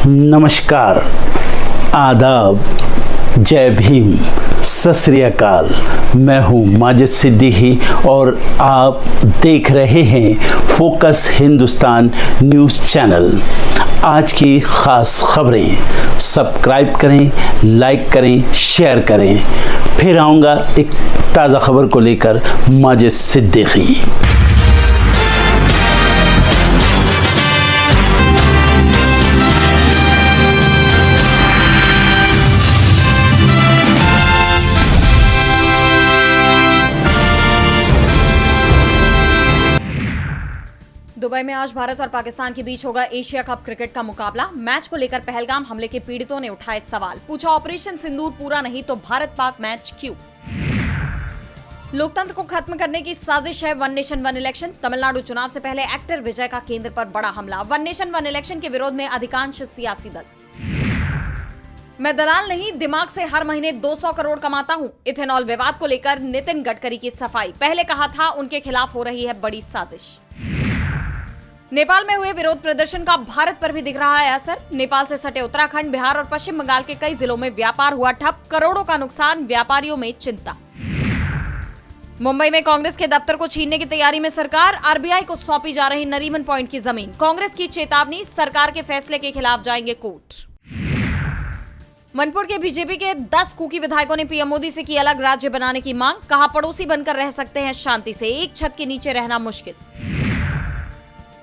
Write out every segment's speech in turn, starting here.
नमस्कार, आदाब, जय भीम, सत श्री अकाल। मैं हूँ माजिद सिद्दीकी और आप देख रहे हैं फोकस हिंदुस्तान न्यूज़ चैनल। आज की ख़ास खबरें सब्सक्राइब करें, लाइक करें, शेयर करें। फिर आऊँगा एक ताज़ा खबर को लेकर माजिद सिद्दीकी। दुबई में आज भारत और पाकिस्तान के बीच होगा एशिया कप क्रिकेट का मुकाबला। मैच को लेकर पहलगाम हमले के पीड़ितों ने उठाए सवाल, पूछा ऑपरेशन सिंदूर पूरा नहीं तो भारत पाक मैच क्यों? लोकतंत्र को खत्म करने की साजिश है one nation one election. Tamil Nadu चुनाव से पहले एक्टर विजय का केंद्र पर बड़ा हमला। वन नेशन वन इलेक्शन के विरोध में अधिकांश सियासी दल। मैं दलाल नहीं, दिमाग से हर महीने 200 करोड़ कमाता हूं। इथेनॉल विवाद को लेकर नितिन गडकरी की सफाई, पहले कहा था उनके खिलाफ हो रही है बड़ी साजिश। नेपाल में हुए विरोध प्रदर्शन का भारत पर भी दिख रहा है असर। नेपाल से सटे उत्तराखंड, बिहार और पश्चिम बंगाल के कई जिलों में व्यापार हुआ ठप, करोड़ों का नुकसान, व्यापारियों में चिंता। मुंबई में कांग्रेस के दफ्तर को छीनने की तैयारी में सरकार, आरबीआई को सौंपी जा रही नरीमन पॉइंट की जमीन। कांग्रेस की चेतावनी, सरकार के फैसले के खिलाफ जाएंगे कोर्ट। मणिपुर के बीजेपी के 10 कुकी विधायकों ने पीएम मोदी से की अलग राज्य बनाने की मांग, कहा पड़ोसी बनकर रह सकते हैं शांति से, एक छत के नीचे रहना मुश्किल।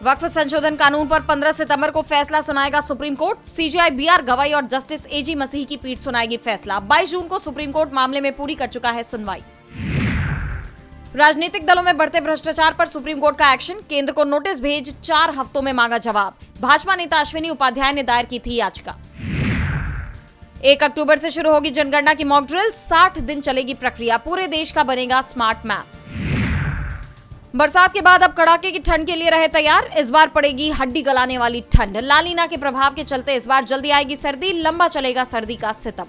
वक्फ संशोधन कानून पर 15 सितंबर को फैसला सुनाएगा सुप्रीम कोर्ट। सीजेआई बीआर गवाई और जस्टिस एजी मसीह की पीठ सुनाएगी फैसला। 22 जून को सुप्रीम कोर्ट मामले में पूरी कर चुका है सुनवाई। राजनीतिक दलों में बढ़ते भ्रष्टाचार पर सुप्रीम कोर्ट का एक्शन, केंद्र को नोटिस भेज 4 हफ्तों में मांगा जवाब। भाजपा नेता अश्विनी उपाध्याय ने दायर की थी याचिका। 1 अक्टूबर से शुरू होगी जनगणना की मॉक ड्रिल, 60 दिन चलेगी प्रक्रिया, पूरे देश का बनेगा स्मार्ट मैप। बरसात के बाद अब कड़ाके की ठंड के लिए रहे तैयार, इस बार पड़ेगी हड्डी गलाने वाली ठंड। लालीना के प्रभाव के चलते इस बार जल्दी आएगी सर्दी, लंबा चलेगा सर्दी का सितम।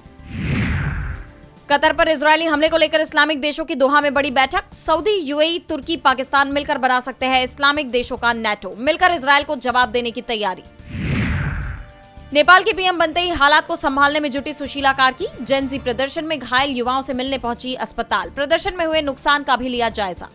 कतर पर इजरायली हमले को लेकर इस्लामिक देशों की दोहा में बड़ी बैठक। सऊदी, यूएई, तुर्की, पाकिस्तान मिलकर बना सकते हैं इस्लामिक देशों का नेटो, मिलकर इजरायल को जवाब देने की तैयारी। नेपाल के पीएम बनते ही हालात को संभालने में जुटी सुशीला कार्की। जेनजी प्रदर्शन में घायल युवाओं से मिलने पहुंची अस्पताल, प्रदर्शन में हुए नुकसान का भी लिया जायजा।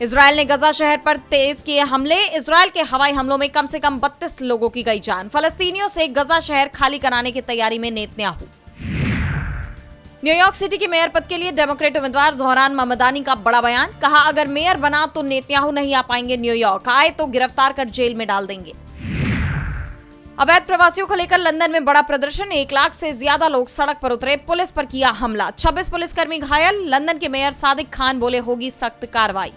इजरायल ने गजा शहर पर तेज किए हमले, इजरायल के हवाई हमलों में कम से कम 32 लोगों की गई जान। फलस्तीनियों से गजा शहर खाली कराने की तैयारी में नेतन्याहू। न्यूयॉर्क सिटी के मेयर पद के लिए डेमोक्रेट उम्मीदवार जोहरान ममदानी का बड़ा बयान, कहा अगर मेयर बना तो नेतन्याहू नहीं आ पाएंगे न्यूयॉर्क, आए तो गिरफ्तार कर जेल में डाल देंगे। अवैध प्रवासियों को लेकर लंदन में बड़ा प्रदर्शन, 1 लाख से ज्यादा लोग सड़क पर उतरे, पुलिस पर किया हमला, 26 पुलिसकर्मी घायल। लंदन के मेयर सादिक खान बोले होगी सख्त कार्रवाई।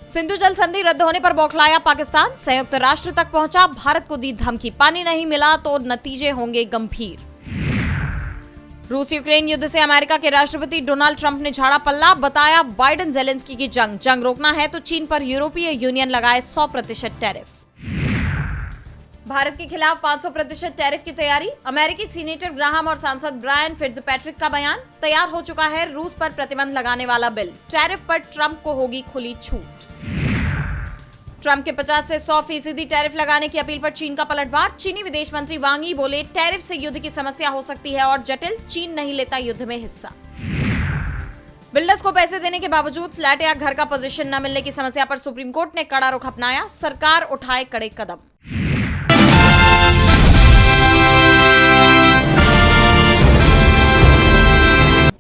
सिंधु जल संधि रद्द होने पर बौखलाया पाकिस्तान, संयुक्त राष्ट्र तक पहुंचा, भारत को दी धमकी, पानी नहीं मिला तो नतीजे होंगे गंभीर। रूस यूक्रेन युद्ध से अमेरिका के राष्ट्रपति डोनाल्ड ट्रंप ने झाड़ा पल्ला, बताया बाइडेन जेलेंस्की की जंग रोकना है तो चीन पर यूरोपीय यूनियन लगाए 100% टैरिफ। भारत के खिलाफ 500% टैरिफ की तैयारी, अमेरिकी सीनेटर ग्राहम और सांसद ब्रायन फिट्जपैट्रिक का बयान, तैयार हो चुका है रूस पर प्रतिबंध लगाने वाला बिल, टैरिफ पर ट्रंप को होगी खुली छूट। ट्रंप के 50 से 100% टैरिफ लगाने की अपील पर चीन का पलटवार, चीनी विदेश मंत्री वांग यी बोले टैरिफ से युद्ध की समस्या हो सकती है और जटिल, चीन नहीं लेता युद्ध में हिस्सा। बिल्डर्स को पैसे देने के बावजूद फ्लैट या घर का पोजीशन न मिलने की समस्या पर सुप्रीम कोर्ट ने कड़ा रुख अपनाया, सरकार उठाए कड़े कदम।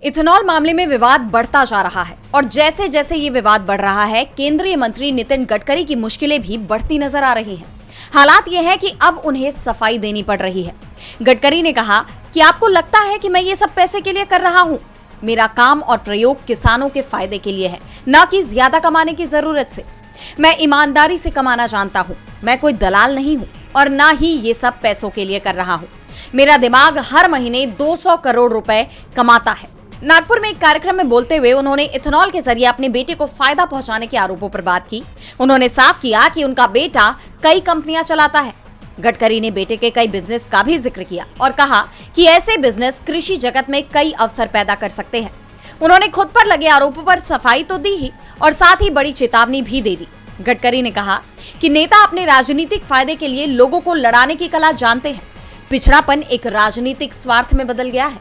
इथेनॉल मामले में विवाद बढ़ता जा रहा है और जैसे जैसे ये विवाद बढ़ रहा है, केंद्रीय मंत्री नितिन गडकरी की मुश्किलें भी बढ़ती नजर आ रही हैं। हालात ये है कि अब उन्हें सफाई देनी पड़ रही है। गडकरी ने कहा कि आपको लगता है कि मैं ये सब पैसे के लिए कर रहा हूँ, मेरा काम और प्रयोग किसानों के फायदे के लिए है, न कि ज्यादा कमाने की जरूरत से। मैं ईमानदारी से कमाना जानता हूँ, मैं कोई दलाल नहीं हूँ और न ही ये सब पैसों के लिए कर रहा हूँ। मेरा दिमाग हर महीने 200 करोड़ रुपए कमाता है। नागपुर में एक कार्यक्रम में बोलते हुए उन्होंने इथेनॉल के जरिए अपने बेटे को फायदा पहुंचाने के आरोपों पर बात की। उन्होंने साफ किया कि उनका बेटा कई कंपनियां चलाता है। गडकरी ने बेटे के कई बिजनेस का भी जिक्र किया और कहा कि ऐसे बिजनेस कृषि जगत में कई अवसर पैदा कर सकते हैं। उन्होंने खुद पर लगे आरोपों पर सफाई तो दी ही और साथ ही बड़ी चेतावनी भी दे दी। गडकरी ने कहा कि नेता अपने राजनीतिक फायदे के लिए लोगों को लड़ाने की कला जानते हैं। पिछड़ापन एक राजनीतिक स्वार्थ में बदल गया है।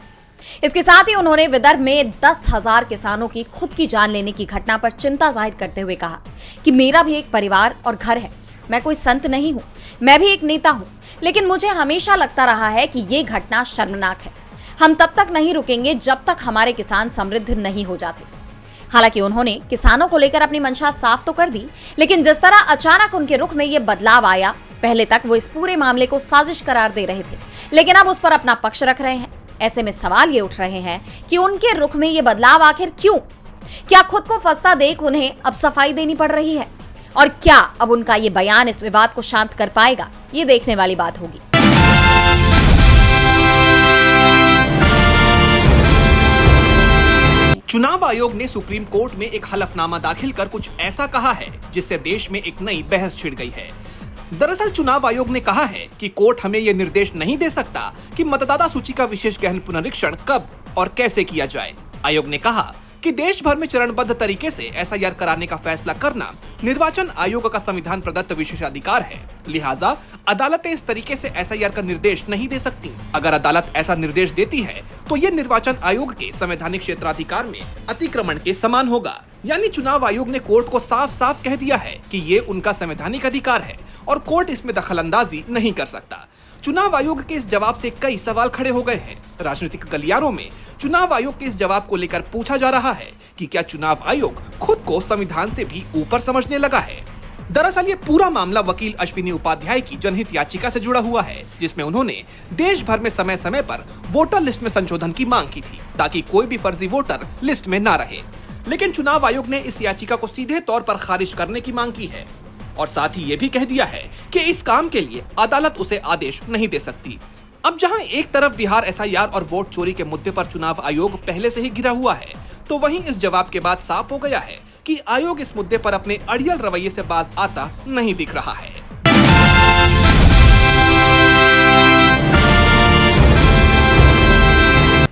इसके साथ ही उन्होंने विदर्भ में 10,000 किसानों की खुद की जान लेने की घटना पर चिंता जाहिर करते हुए कहा कि मेरा भी एक परिवार और घर है। मैं कोई संत नहीं हूं, मैं भी एक नेता हूं, लेकिन मुझे हमेशा लगता रहा है कि ये घटना शर्मनाक है। हम तब तक नहीं रुकेंगे जब तक हमारे किसान समृद्ध नहीं हो जाते। हालांकि उन्होंने किसानों को लेकर अपनी मंशा साफ तो कर दी, लेकिन जिस तरह अचानक उनके रुख में ये बदलाव आया, पहले तक वो इस पूरे मामले को साजिश करार दे रहे थे, लेकिन अब उस पर अपना पक्ष रख रहे हैं। ऐसे में सवाल ये उठ रहे हैं कि उनके रुख में ये बदलाव आखिर क्यों? क्या खुद को फंसता देख उन्हें अब सफाई देनी पड़ रही है? और क्या अब उनका ये बयान इस विवाद को शांत कर पाएगा? ये देखने वाली बात होगी। चुनाव आयोग ने सुप्रीम कोर्ट में एक हलफनामा दाखिल कर कुछ ऐसा कहा है जिससे देश में एक नई बहस छिड़ गई है। दरअसल चुनाव आयोग ने कहा है कि कोर्ट हमें यह निर्देश नहीं दे सकता कि मतदाता सूची का विशेष गहन पुनरीक्षण कब और कैसे किया जाए। आयोग ने कहा कि देश भर में चरणबद्ध तरीके से एसआईआर कराने का फैसला करना निर्वाचन आयोग का संविधान प्रदत्त विशेषाधिकार है। लिहाजा अदालतें इस तरीके से एसआईआर का निर्देश नहीं दे सकती। अगर अदालत ऐसा निर्देश देती है तो ये निर्वाचन आयोग के संवैधानिक क्षेत्राधिकार में अतिक्रमण के समान होगा। यानी चुनाव आयोग ने कोर्ट को साफ साफ कह दिया है कि ये उनका संवैधानिक अधिकार है और कोर्ट इसमें दखलंदाजी नहीं कर सकता। चुनाव आयोग के इस जवाब से कई सवाल खड़े हो गए हैं। राजनीतिक गलियारों में चुनाव आयोग के इस जवाब को लेकर पूछा जा रहा है कि क्या चुनाव आयोग खुद को संविधान से भी ऊपर समझने लगा है। दरअसल ये पूरा मामला वकील अश्विनी उपाध्याय की जनहित याचिका से जुड़ा हुआ है, जिसमें उन्होंने देश भर में समय समय पर वोटर लिस्ट में संशोधन की मांग की थी ताकि कोई भी फर्जी वोटर लिस्ट में न रहे। लेकिन चुनाव आयोग ने इस याचिका को सीधे तौर पर खारिज करने की मांग की है और साथ ही ये भी कह दिया है कि इस काम के लिए अदालत उसे आदेश नहीं दे सकती। अब जहां एक तरफ बिहार एसआईआर और वोट चोरी के मुद्दे पर चुनाव आयोग पहले से ही घिरा हुआ है, तो वहीं इस जवाब के बाद साफ हो गया है कि आयोग इस मुद्दे पर अपने अड़ियल रवैये से बाज आता नहीं दिख रहा है।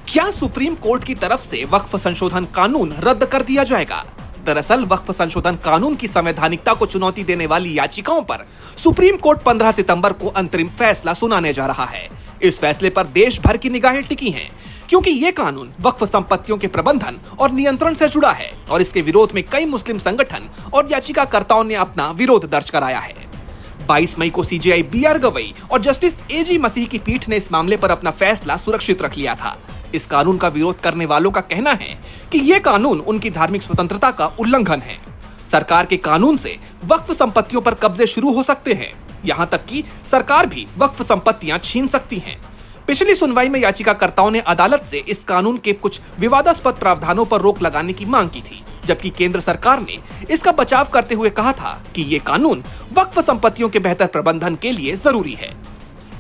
क्या सुप्रीम कोर्ट की तरफ से वक्फ संशोधन कानून रद्द कर दिया जाएगा? दरअसल वक्फ संशोधन कानून की संवैधानिकता को चुनौती देने वाली याचिकाओं पर सुप्रीम कोर्ट 15 सितंबर को अंतरिम फैसला सुनाने जा रहा है। इस फैसले पर देश भर की निगाहें टिकी हैं, क्योंकि ये कानून वक्फ संपत्तियों के प्रबंधन और नियंत्रण से जुड़ा है और इसके विरोध में कई मुस्लिम संगठन और याचिकाकर्ताओं ने अपना विरोध दर्ज कराया है। 22 मई को सीजेआई बीआर गवई और जस्टिस एजी मसीह की पीठ ने इस मामले पर अपना फैसला सुरक्षित रख लिया था। इस कानून का विरोध करने वालों का कहना है कि यह कानून उनकी धार्मिक स्वतंत्रता का उल्लंघन है। सरकार के कानून से वक्फ संपत्तियों पर कब्जे शुरू हो सकते हैं, यहाँ तक कि सरकार भी वक्फ संपत्तियां छीन सकती हैं। पिछली सुनवाई में याचिकाकर्ताओं ने अदालत से इस कानून के कुछ विवादास्पद प्रावधानों पर रोक लगाने की मांग की थी, जबकि केंद्र सरकार ने इसका बचाव करते हुए कहा था कि ये कानून वक्फ संपत्तियों के बेहतर प्रबंधन के लिए जरूरी है।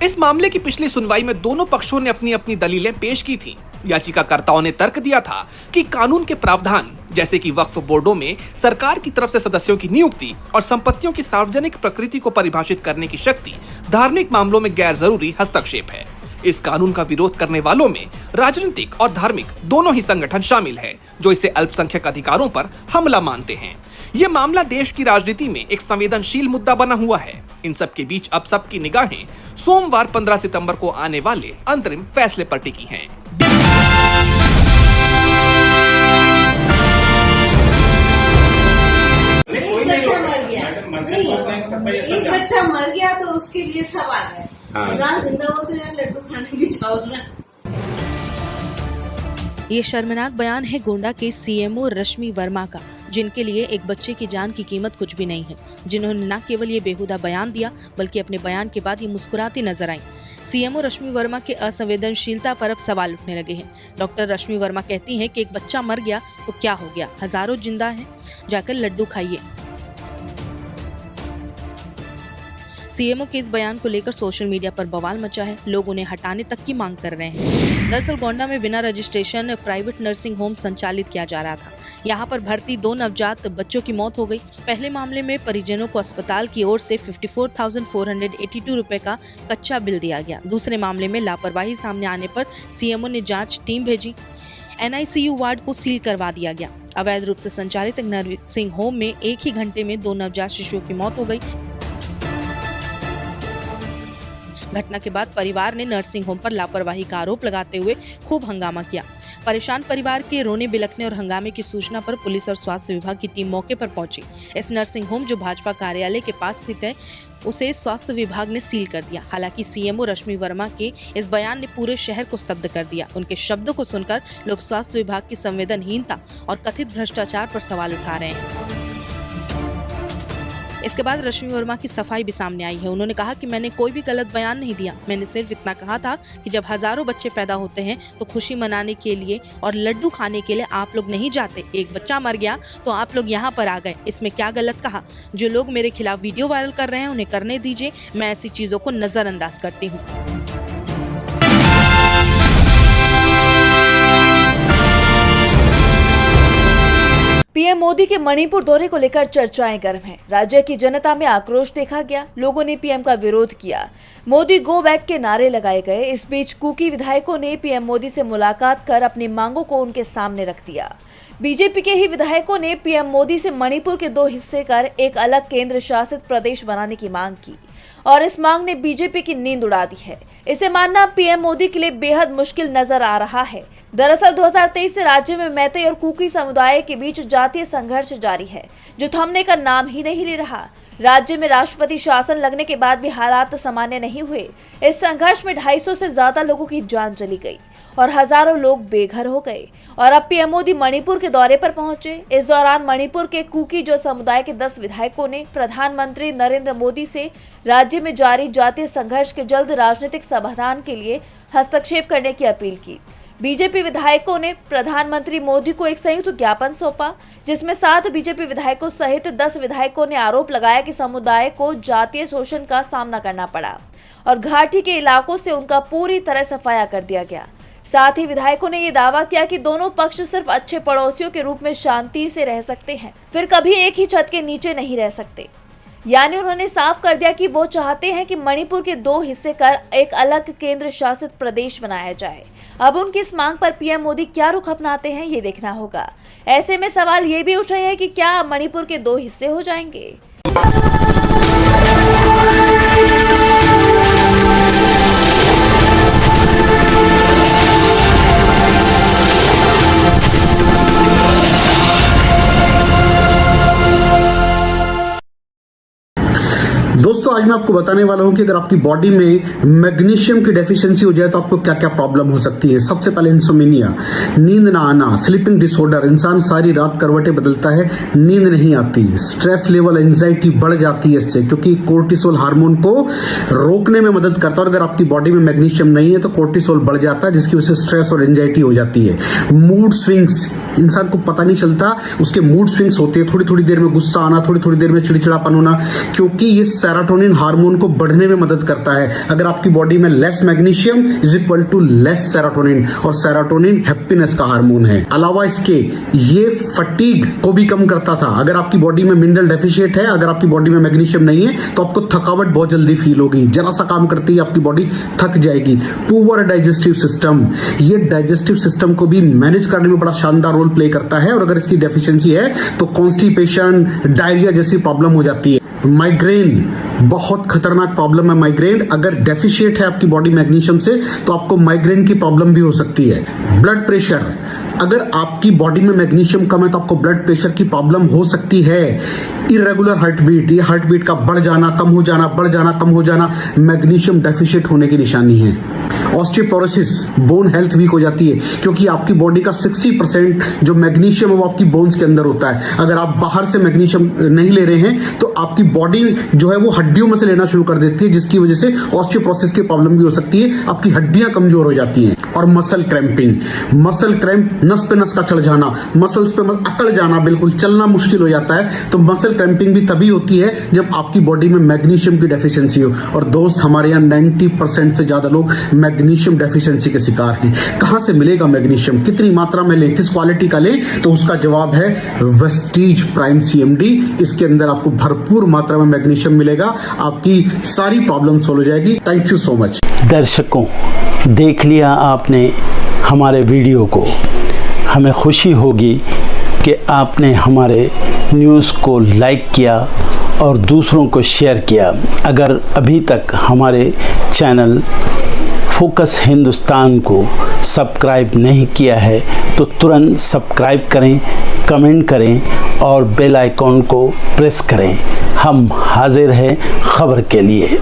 इस मामले की पिछली सुनवाई में दोनों पक्षों ने अपनी अपनी दलीलें पेश की थी। याचिकाकर्ताओं ने तर्क दिया था कि कानून के प्रावधान जैसे कि वक्फ बोर्डों में सरकार की तरफ से सदस्यों की नियुक्ति और संपत्तियों की सार्वजनिक प्रकृति को परिभाषित करने की शक्ति धार्मिक मामलों में गैर जरूरी हस्तक्षेप है। इस कानून का विरोध करने वालों में राजनीतिक और धार्मिक दोनों ही संगठन शामिल है, जो इसे अल्पसंख्यक अधिकारों पर हमला मानते हैं। ये मामला देश की राजनीति में एक संवेदनशील मुद्दा बना हुआ है। इन सब के बीच अब सबकी निगाहें सोमवार 15 सितंबर को आने वाले अंतरिम फैसले पर टिकी हैं। एक बच्चा मर गया तो उसके लिए सब आ गए। जिंदा हो तो यार लड्डू खाने भी जाओ ना। ये शर्मनाक बयान है गोंडा के सीएमओ रश्मि वर्मा का, जिनके लिए एक बच्चे की जान की कीमत कुछ भी नहीं है, जिन्होंने न केवल ये बेहुदा बयान दिया बल्कि अपने बयान के बाद ये मुस्कुराती नजर आई। सीएमओ रश्मि वर्मा के असंवेदनशीलता पर अब सवाल उठने लगे हैं। डॉक्टर रश्मि वर्मा कहती हैं कि एक बच्चा मर गया तो क्या हो गया, हजारों जिंदा हैं, जाकर लड्डू खाइए। सीएमओ के इस बयान को लेकर सोशल मीडिया पर बवाल मचा है। लोग उन्हें हटाने तक की मांग कर रहे हैं। दरअसल गोंडा में बिना रजिस्ट्रेशन प्राइवेट नर्सिंग होम संचालित किया जा रहा था। यहाँ पर भर्ती 2 नवजात बच्चों की मौत हो गई। पहले मामले में परिजनों को अस्पताल की ओर से 54,482 रुपए का कच्चा बिल दिया गया। दूसरे मामले में लापरवाही सामने आने पर सीएमओ ने जांच टीम भेजी। एनआईसीयू वार्ड को सील करवा दिया गया। अवैध रूप से संचालित एक नर्सिंग होम में एक ही घंटे में 2 नवजात शिशुओं की मौत हो गई। घटना के बाद परिवार ने नर्सिंग होम पर लापरवाही का आरोप लगाते हुए खूब हंगामा किया। परेशान परिवार के रोने बिलखने और हंगामे की सूचना पर पुलिस और स्वास्थ्य विभाग की टीम मौके पर पहुंची। इस नर्सिंग होम जो भाजपा कार्यालय के पास स्थित है, उसे स्वास्थ्य विभाग ने सील कर दिया। हालांकि सीएमओ रश्मि वर्मा के इस बयान ने पूरे शहर को स्तब्ध कर दिया। उनके शब्दों को सुनकर लोग स्वास्थ्य विभाग की संवेदनहीनता और कथित भ्रष्टाचार पर सवाल उठा रहे हैं। इसके बाद रश्मि वर्मा की सफाई भी सामने आई है। उन्होंने कहा कि मैंने कोई भी गलत बयान नहीं दिया, मैंने सिर्फ इतना कहा था कि जब हजारों बच्चे पैदा होते हैं तो खुशी मनाने के लिए और लड्डू खाने के लिए आप लोग नहीं जाते। एक बच्चा मर गया तो आप लोग यहाँ पर आ गए, इसमें क्या गलत कहा? जो लोग मेरे खिलाफ वीडियो वायरल कर रहे हैं उन्हें करने दीजिए, मैं ऐसी चीजों को नजरअंदाज करती हूँ। पीएम मोदी के मणिपुर दौरे को लेकर चर्चाएं गर्म हैं। राज्य की जनता में आक्रोश देखा गया, लोगों ने पीएम का विरोध किया, मोदी गो बैक के नारे लगाए गए। इस बीच कुकी विधायकों ने पीएम मोदी से मुलाकात कर अपनी मांगों को उनके सामने रख दिया। बीजेपी के ही विधायकों ने पीएम मोदी से मणिपुर के 2 हिस्से कर एक अलग केंद्र शासित प्रदेश बनाने की मांग की और इस मांग ने बीजेपी की नींद उड़ा दी है। इसे मानना पीएम मोदी के लिए बेहद मुश्किल नजर आ रहा है। दरअसल 2023 से राज्य में मैते और कुकी समुदाय के बीच जातीय संघर्ष जारी है, जो थमने का नाम ही नहीं ले रहा। राज्य में राष्ट्रपति शासन लगने के बाद भी हालात सामान्य नहीं हुए। इस संघर्ष में 250 से ज्यादा लोगों की जान चली गई और हजारों लोग बेघर हो गए। और अब पीएम मोदी मणिपुर के दौरे पर पहुंचे। इस दौरान मणिपुर के कुकी जो समुदाय के 10 विधायकों ने प्रधानमंत्री नरेंद्र मोदी से राज्य में जारी जातीय संघर्ष के जल्द राजनीतिक समाधान के लिए हस्तक्षेप करने की अपील की। बीजेपी विधायकों ने प्रधानमंत्री मोदी को एक संयुक्त ज्ञापन सौंपा, जिसमें 7 बीजेपी विधायकों सहित 10 विधायकों ने आरोप लगाया कि समुदाय को जातीय शोषण का सामना करना पड़ा और घाटी के इलाकों से उनका पूरी तरह सफाया कर दिया गया। साथ ही विधायकों ने ये दावा किया कि दोनों पक्ष सिर्फ अच्छे पड़ोसियों के रूप में शांति से रह सकते हैं, फिर कभी एक ही छत के नीचे नहीं रह सकते। यानी उन्होंने साफ कर दिया कि वो चाहते हैं कि मणिपुर के 2 हिस्से कर एक अलग केंद्र शासित प्रदेश बनाया जाए। अब उनकी इस मांग पर पीएम मोदी क्या रुख अपनाते हैं, ये देखना होगा। ऐसे में सवाल ये भी उठ रहे हैं कि क्या मणिपुर के 2 हिस्से हो जाएंगे। दोस्तों आज मैं आपको बताने वाला हूं कि अगर आपकी बॉडी में मैग्नीशियम की डेफिशिएंसी हो जाए तो आपको क्या क्या प्रॉब्लम हो सकती है। सबसे पहले इंसोमेनिया, नींद ना आना, स्लीपिंग डिसऑर्डर, इंसान सारी रात करवटें बदलता है, नींद नहीं आती, स्ट्रेस लेवल, एंजाइटी बढ़ जाती है इससे, क्योंकि कोर्टिसोल हार्मोन को रोकने में मदद करता है। और अगर आपकी बॉडी में मैग्नीशियम नहीं है तो कोर्टिसोल बढ़ जाता है, जिसकी वजह से स्ट्रेस और एंजाइटी हो जाती है। मूड स्विंग्स, इंसान को पता नहीं चलता उसके मूड स्विंग्स होते हैं, थोड़ी थोड़ी देर में गुस्सा आना, थोड़ी थोड़ी देर में चिड़चिड़ापन होना, क्योंकि ये सेरोटोनिन हार्मोन को बढ़ने में मदद करता है। अगर आपकी बॉडी में less magnesium is equal to less serotonin, और सेरोटोनिन हैप्पीनेस का हार्मोन है। अलावा इसके ये फटीग को भी कम करता था। अगर आपकी बॉडी में मिनरल डेफिशिएट है, अगर आपकी बॉडी में मैग्नीशियम नहीं है तो आपको थकावट बहुत जल्दी फील होगी, जरा सा काम करते ही आपकी बॉडी थक जाएगी। पुअर डाइजेस्टिव सिस्टम, ये डाइजेस्टिव सिस्टम को भी मैनेज करने में बड़ा शानदार रोल प्ले करता है, और अगर इसकी डेफिशिएंसी है तो कॉन्स्टिपेशन, डायरिया जैसी प्रॉब्लम हो जाती है। माइग्रेन बहुत खतरनाक प्रॉब्लम है। माइग्रेन अगर डेफिशिएट है आपकी बॉडी मैग्नीशियम से तो आपको माइग्रेन की प्रॉब्लम भी हो सकती है। ब्लड प्रेशर, अगर आपकी बॉडी में मैग्नीशियम कम है तो आपको ब्लड प्रेशर की प्रॉब्लम हो सकती है। इरेगुलर हार्ट बीट, ये हार्ट बीट का बढ़ जाना, कम हो जाना, बढ़ जाना, कम हो जाना, मैग्नीशियम डेफिशिएट होने की निशानी है। ऑस्टियोपोरोसिस, बोन हेल्थ वीक हो जाती है, क्योंकि आपकी बॉडी का 60% जो मैग्नीशियम है वो आपकी बोन्स के अंदर होता है। अगर आप बाहर से मैग्नीशियम नहीं ले रहे हैं तो आपकी बॉडी जो है वो हड्डियों में से लेना शुरू कर देती है, जिसकी वजह से ऑस्टियोपोरोसिस की प्रॉब्लम भी हो सकती है, आपकी हड्डियां कमजोर हो जाती हैं। और मसल क्रैम्पिंग, मसल क्रैम्प, नस पे नस का चढ़ जाना, मसल्स पे अकड़ जाना, बिल्कुल चलना मुश्किल हो जाता है। तो मसल क्रैम्पिंग भी तभी होती है जब आपकी बॉडी में मैग्नीशियम की डेफिशिएंसी हो। और दोस्त, हमारे यहाँ 90% से ज्यादा लोग मैग्नीशियम डेफिशिएंसी के शिकार हैं। कहां से मिलेगा मैग्नीशियम, कितनी मात्रा में लें, किस क्वालिटी का लें? तो उसका जवाब है वेस्टीज प्राइम CMD। इसके अंदर आपको भरपूर मात्रा में मैग्नीशियम मिलेगा, आपकी सारी प्रॉब्लम सॉल्व हो जाएगी। Thank you so much. दर्शकों, देख लिया आपने हमारे वीडियो को। हमें खुशी होगी कि आपने हमारे न्यूज़ को लाइक किया और दूसरों को शेयर किया। अगर अभी तक हमारे चैनल फोकस हिंदुस्तान को सब्सक्राइब नहीं किया है तो तुरंत सब्सक्राइब करें, कमेंट करें और बेल आइकॉन को प्रेस करें। हम हाजिर हैं खबर के लिए।